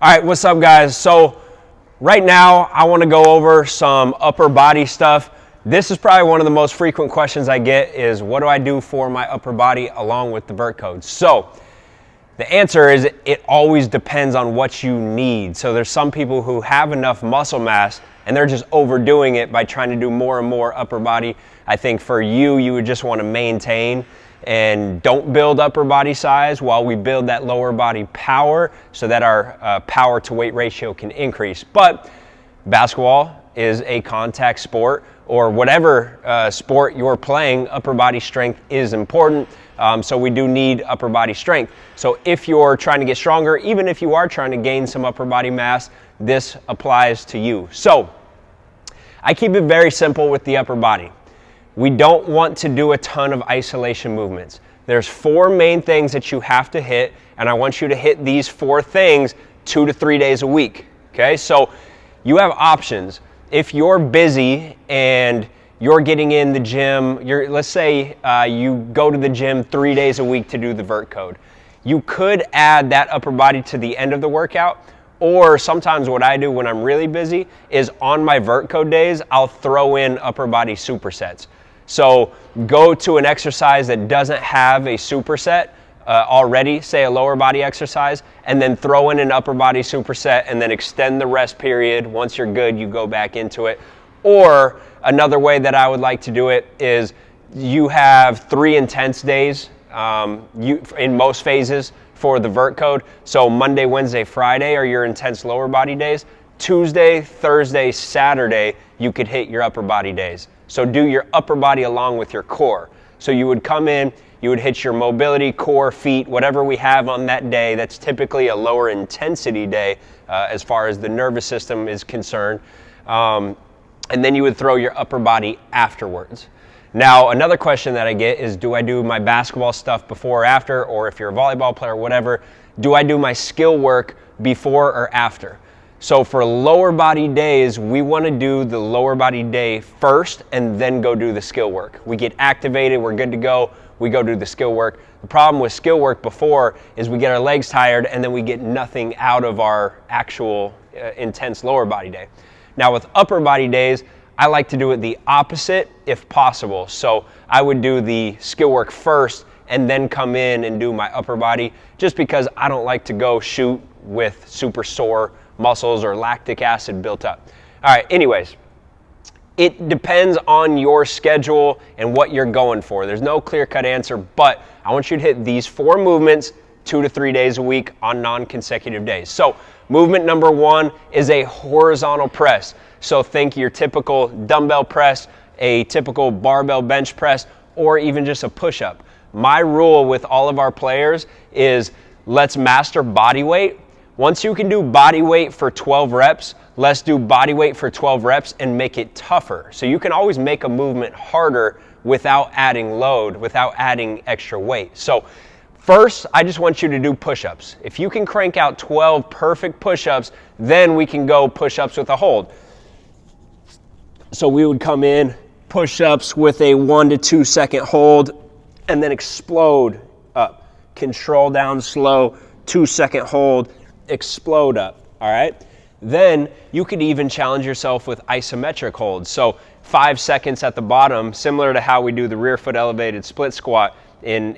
All right, what's up guys? So right now I want to go over some upper body stuff. This is probably one of the most frequent questions I get is what do I do for my upper body along with the vert code? So the answer is it always depends on what you need. So there's some people who have enough muscle mass and they're just overdoing it by trying to do more and more upper body. I think for you, you would just want to maintain and don't build upper body size while we build that lower body power so that our power to weight ratio can increase. But basketball is a contact sport, or whatever sport you're playing, upper body strength is important. So we do need upper body strength. So if you're trying to get stronger, even if you are trying to gain some upper body mass, this applies to you. So I keep it very simple with the upper body. We don't want to do a ton of isolation movements. There's 4 main things that you have to hit, and I want you to hit these 4 things 2 to 3 days a week, okay? So you have options. If you're busy and you're getting in the gym, let's say you go to the gym 3 days a week to do the vert code. You could add that upper body to the end of the workout, or sometimes what I do when I'm really busy is on my vert code days, I'll throw in upper body supersets. So go to an exercise that doesn't have a superset already, say a lower body exercise, and then throw in an upper body superset and then extend the rest period. Once you're good, you go back into it. Or another way that I would like to do it is you have 3 intense days in most phases for the vert code. So Monday, Wednesday, Friday are your intense lower body days. Tuesday, Thursday, Saturday, you could hit your upper body days. So do your upper body along with your core. So you would come in, you would hit your mobility, core, feet, whatever we have on that day. That's typically a lower intensity day as far as the nervous system is concerned. And then you would throw your upper body afterwards. Now, another question that I get is, do I do my basketball stuff before or after? Or if you're a volleyball player, whatever, do I do my skill work before or after? So for lower body days, we want to do the lower body day first and then go do the skill work. We get activated, we're good to go, we go do the skill work. The problem with skill work before is we get our legs tired and then we get nothing out of our actual intense lower body day. Now with upper body days, I like to do it the opposite if possible. So I would do the skill work first and then come in and do my upper body, just because I don't like to go shoot with super sore muscles or lactic acid built up. All right, anyways, it depends on your schedule and what you're going for. There's no clear-cut answer, but I want you to hit these 4 movements 2 to 3 days a week on non-consecutive days. So movement number 1 is a horizontal press. So think your typical dumbbell press, a typical barbell bench press, or even just a push-up. My rule with all of our players is let's master body weight. Once you can do body weight for 12 reps, let's do body weight for 12 reps and make it tougher. So you can always make a movement harder without adding load, without adding extra weight. So first, I just want you to do push-ups. If you can crank out 12 perfect push-ups, then we can go push-ups with a hold. So we would come in, push-ups with a 1 to 2 second hold, and then explode up. Control down slow, 2 second hold, explode up, all right? Then you could even challenge yourself with isometric holds. So 5 seconds at the bottom, similar to how we do the rear foot elevated split squat in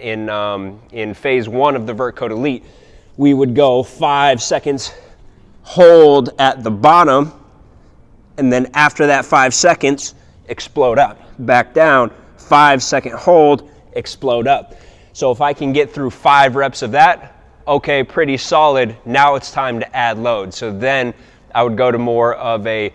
phase 1 of the vert code elite. We would go 5 seconds, hold at the bottom, and then after that 5 seconds, explode up. Back down, 5 second hold, explode up. So if I can get through 5 reps of that, okay, pretty solid. Now it's time to add load. So then I would go to more of a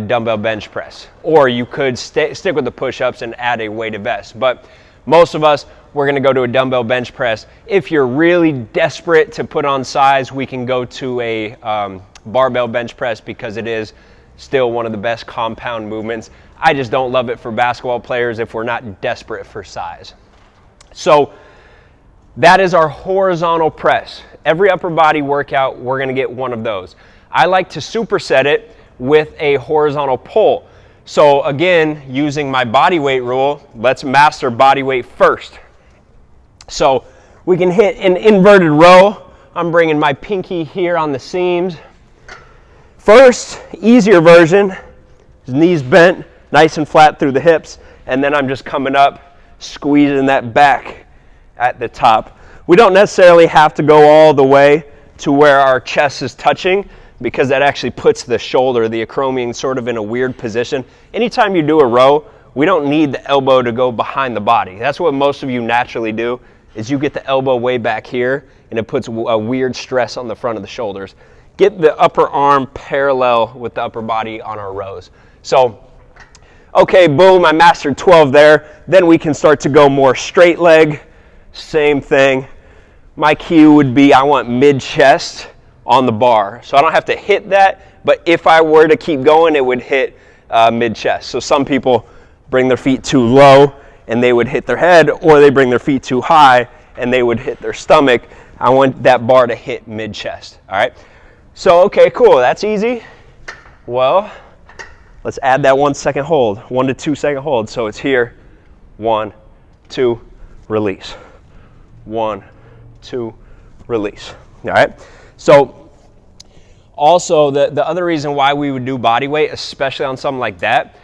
dumbbell bench press. Or you could stick with the push-ups and add a weighted vest. But most of us, we're gonna go to a dumbbell bench press. If you're really desperate to put on size, we can go to a barbell bench press because it is still one of the best compound movements. I just don't love it for basketball players if we're not desperate for size. So that is our horizontal press. Every upper body workout, we're gonna get one of those. I like to superset it with a horizontal pull. So again, using my body weight rule, let's master body weight first. So we can hit an inverted row. I'm bringing my pinky here on the seams. First, easier version, knees bent, nice and flat through the hips, and then I'm just coming up, squeezing that back at the top. We don't necessarily have to go all the way to where our chest is touching, because that actually puts the shoulder, the acromion, sort of in a weird position. Anytime you do a row, we don't need the elbow to go behind the body. That's what most of you naturally do, is you get the elbow way back here, and it puts a weird stress on the front of the shoulders. Get the upper arm parallel with the upper body on our rows. So, okay, boom, I mastered 12 there. Then we can start to go more straight leg, same thing. My cue would be I want mid-chest on the bar. So I don't have to hit that, but if I were to keep going, it would hit mid-chest. So some people bring their feet too low and they would hit their head, or they bring their feet too high and they would hit their stomach. I want that bar to hit mid-chest, all right? So, okay, cool, that's easy. Well, let's add that 1 second hold, 1 to 2 second hold. So it's here, 1, 2, release. 1, 2, release, all right? So also the other reason why we would do body weight, especially on something like that,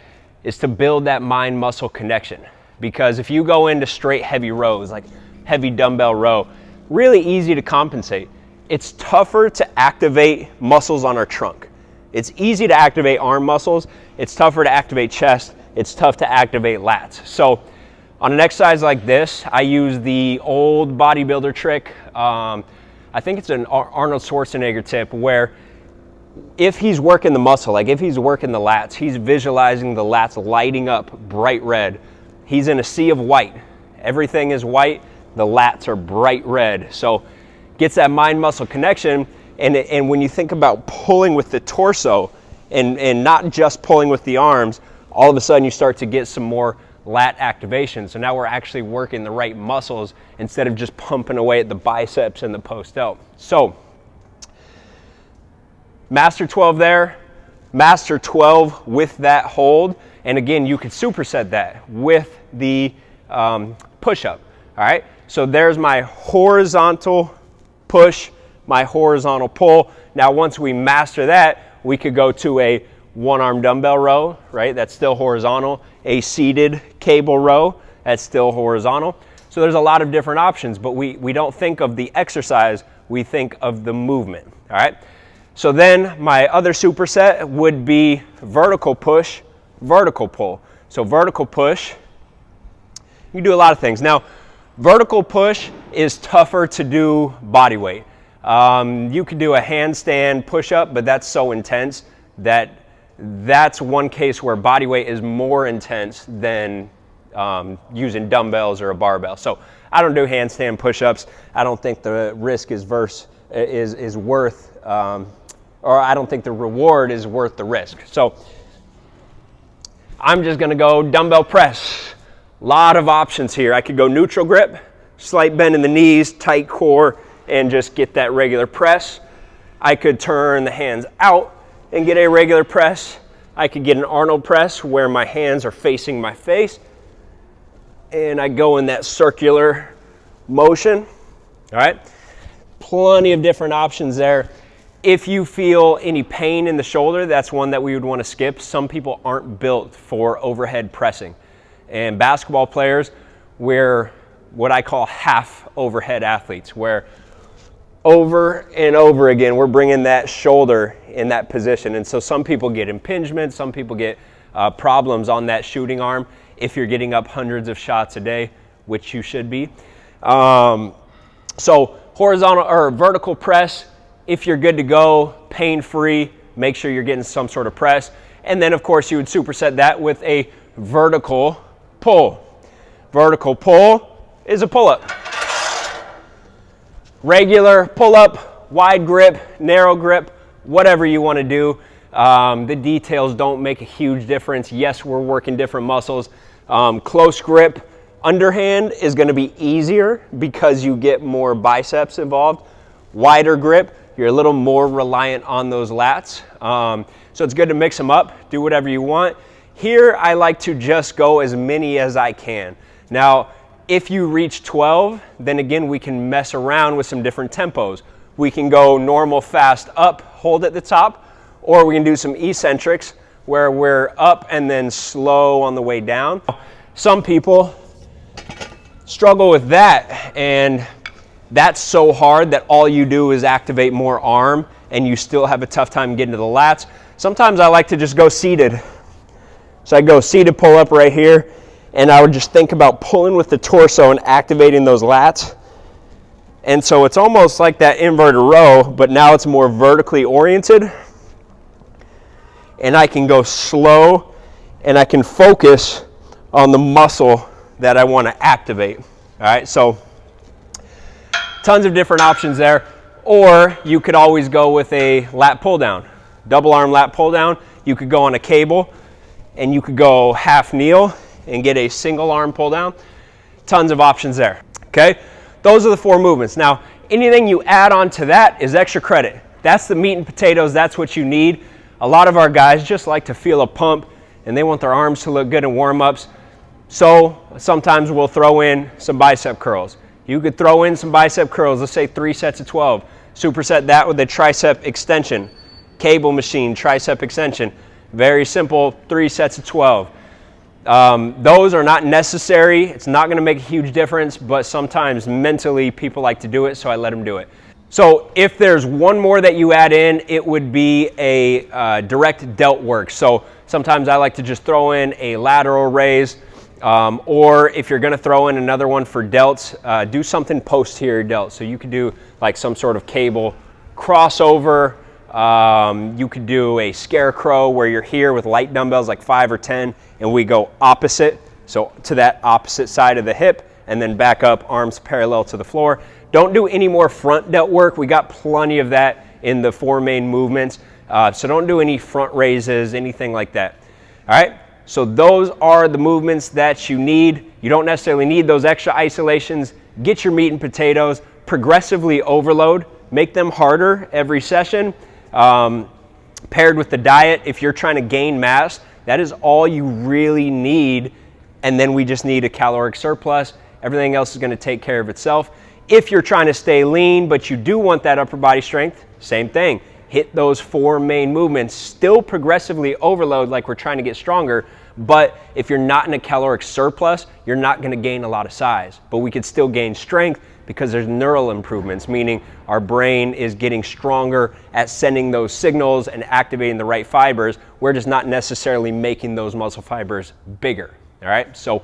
is to build that mind muscle connection. Because if you go into straight heavy rows, like heavy dumbbell row, really easy to compensate. It's tougher to activate muscles on our trunk. It's easy to activate arm muscles. It's tougher to activate chest. It's tough to activate lats. So on an exercise like this, I use the old bodybuilder trick. I think it's an Arnold Schwarzenegger tip, where if he's working the muscle, like if he's working the lats, he's visualizing the lats lighting up bright red. He's in a sea of white. Everything is white. The lats are bright red. So gets that mind muscle connection. And when you think about pulling with the torso and not just pulling with the arms, all of a sudden you start to get some more lat activation. So now we're actually working the right muscles instead of just pumping away at the biceps and the post delt. So master 12 there, master 12 with that hold. And again, you could superset that with the push-up, all right? So there's my horizontal push, my horizontal pull. Now once we master that, we could go to a one-arm dumbbell row, right? That's still horizontal. A seated cable row, that's still horizontal. So there's a lot of different options, but we don't think of the exercise, we think of the movement, all right? So then my other superset would be vertical push, vertical pull. So vertical push, you can do a lot of things. Now, vertical push is tougher to do body weight. You could do a handstand push-up, but that's so intense that that's one case where body weight is more intense than using dumbbells or a barbell. So I don't do handstand push-ups. I don't think the risk is worth, or I don't think the reward is worth the risk. So I'm just gonna go dumbbell press. A lot of options here. I could go neutral grip, slight bend in the knees, tight core, and just get that regular press. I could turn the hands out and get a regular press. I could get an Arnold press where my hands are facing my face, and I go in that circular motion, all right? Plenty of different options there. If you feel any pain in the shoulder, that's one that we would want to skip. Some people aren't built for overhead pressing. And basketball players, we're what I call half overhead athletes, where over and over again, we're bringing that shoulder in that position. And so some people get impingement, some people get problems on that shooting arm if you're getting up hundreds of shots a day, which you should be. So horizontal or vertical press, if you're good to go, pain-free, make sure you're getting some sort of press. And then of course you would superset that with a vertical pull. Vertical pull is a pull-up. Regular pull-up, wide grip, narrow grip, whatever you want to do. The details don't make a huge difference. Yes, we're working different muscles. Close grip, underhand is going to be easier because you get more biceps involved. Wider grip, you're a little more reliant on those lats. So it's good to mix them up, do whatever you want. Here, I like to just go as many as I can. Now, if you reach 12, then again, we can mess around with some different tempos. We can go normal, fast, up, hold at the top. or we can do some eccentrics where we're up and then slow on the way down. Some people struggle with that, and that's so hard that all you do is activate more arm and you still have a tough time getting to the lats. Sometimes I like to just go seated. So I go seated pull up right here, and I would just think about pulling with the torso and activating those lats. And so it's almost like that inverted row, but now it's more vertically oriented. And I can go slow, and I can focus on the muscle that I want to activate. All right, so tons of different options there. Or you could always go with a lat pull down, double arm lat pull down. You could go on a cable, and you could go half kneel and get a single arm pull down. Tons of options there. Okay, those are the 4 movements. Now, anything you add on to that is extra credit. That's the meat and potatoes. That's what you need. A lot of our guys just like to feel a pump, and they want their arms to look good in warm-ups. So sometimes we'll throw in some bicep curls. You could throw in some bicep curls, let's say 3 sets of 12. Superset that with a tricep extension. Cable machine, tricep extension. Very simple, 3 sets of 12. Those are not necessary. It's not going to make a huge difference, but sometimes mentally people like to do it, so I let them do it. So if there's one more that you add in, it would be a direct delt work. So sometimes I like to just throw in a lateral raise, or if you're going to throw in another one for delts, do something posterior delt. So you could do like some sort of cable crossover. You could do a scarecrow where you're here with light dumbbells like 5 or 10, and we go opposite, so to that opposite side of the hip, and then back up, arms parallel to the floor. Don't do any more front delt work. We got plenty of that in the 4 main movements. So don't do any front raises, anything like that. All right, so those are the movements that you need. You don't necessarily need those extra isolations. Get your meat and potatoes, progressively overload, make them harder every session. Paired with the diet, if you're trying to gain mass, that is all you really need. And then we just need a caloric surplus. Everything else is going to take care of itself. If you're trying to stay lean, but you do want that upper body strength, same thing. Hit those 4 main movements, still progressively overload like we're trying to get stronger. But if you're not in a caloric surplus, you're not going to gain a lot of size. But we could still gain strength because there's neural improvements, meaning our brain is getting stronger at sending those signals and activating the right fibers. We're just not necessarily making those muscle fibers bigger. All right, so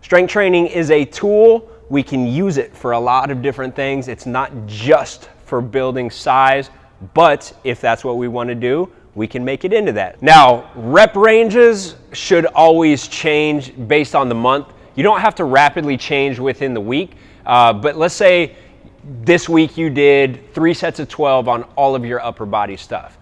strength training is a tool. We can use it for a lot of different things. It's not just for building size, but if that's what we want to do, we can make it into that. Now, rep ranges should always change based on the month. You don't have to rapidly change within the week, but let's say this week you did 3 sets of 12 on all of your upper body stuff.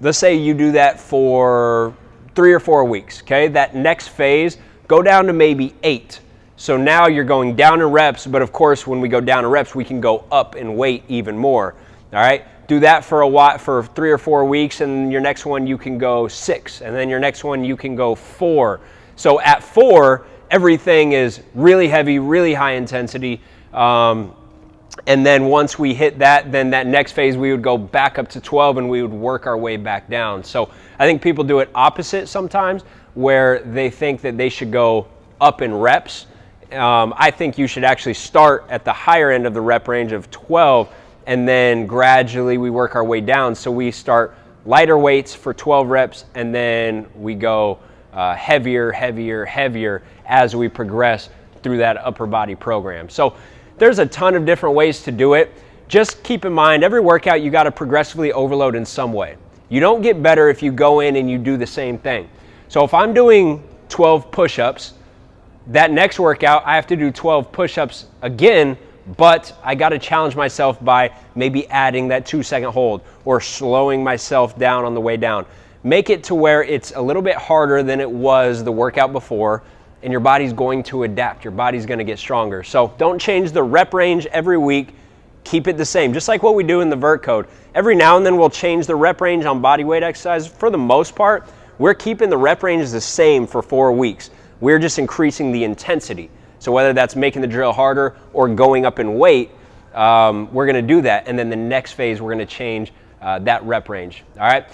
Let's say you do that for 3 or 4 weeks, okay? That next phase, go down to maybe 8. So now you're going down in reps, but of course when we go down in reps, we can go up in weight even more, all right? Do that for a while, for 3 or 4 weeks, and your next one you can go 6, and then your next one you can go 4. So at 4, everything is really heavy, really high intensity, and then once we hit that, then that next phase we would go back up to 12 and we would work our way back down. So I think people do it opposite sometimes, where they think that they should go up in reps. I think you should actually start at the higher end of the rep range of 12, and then gradually we work our way down. So we start lighter weights for 12 reps, and then we go heavier, heavier, heavier as we progress through that upper body program. So there's a ton of different ways to do it. Just keep in mind, every workout you got to progressively overload in some way. You don't get better if you go in and you do the same thing. So if I'm doing 12 push-ups, that next workout I have to do 12 push-ups again, but I got to challenge myself by maybe adding that 2-second hold or slowing myself down on the way down. Make it to where it's a little bit harder than it was the workout before, and your body's going to adapt. Your body's going to get stronger. So don't change the rep range every week. Keep it the same, just like what we do in the vert code. Every now and then we'll change the rep range on body weight exercise. For the most part, we're keeping the rep range the same for 4 weeks. We're just increasing the intensity. So whether that's making the drill harder or going up in weight, we're going to do that. And then the next phase, we're going to change that rep range. All right.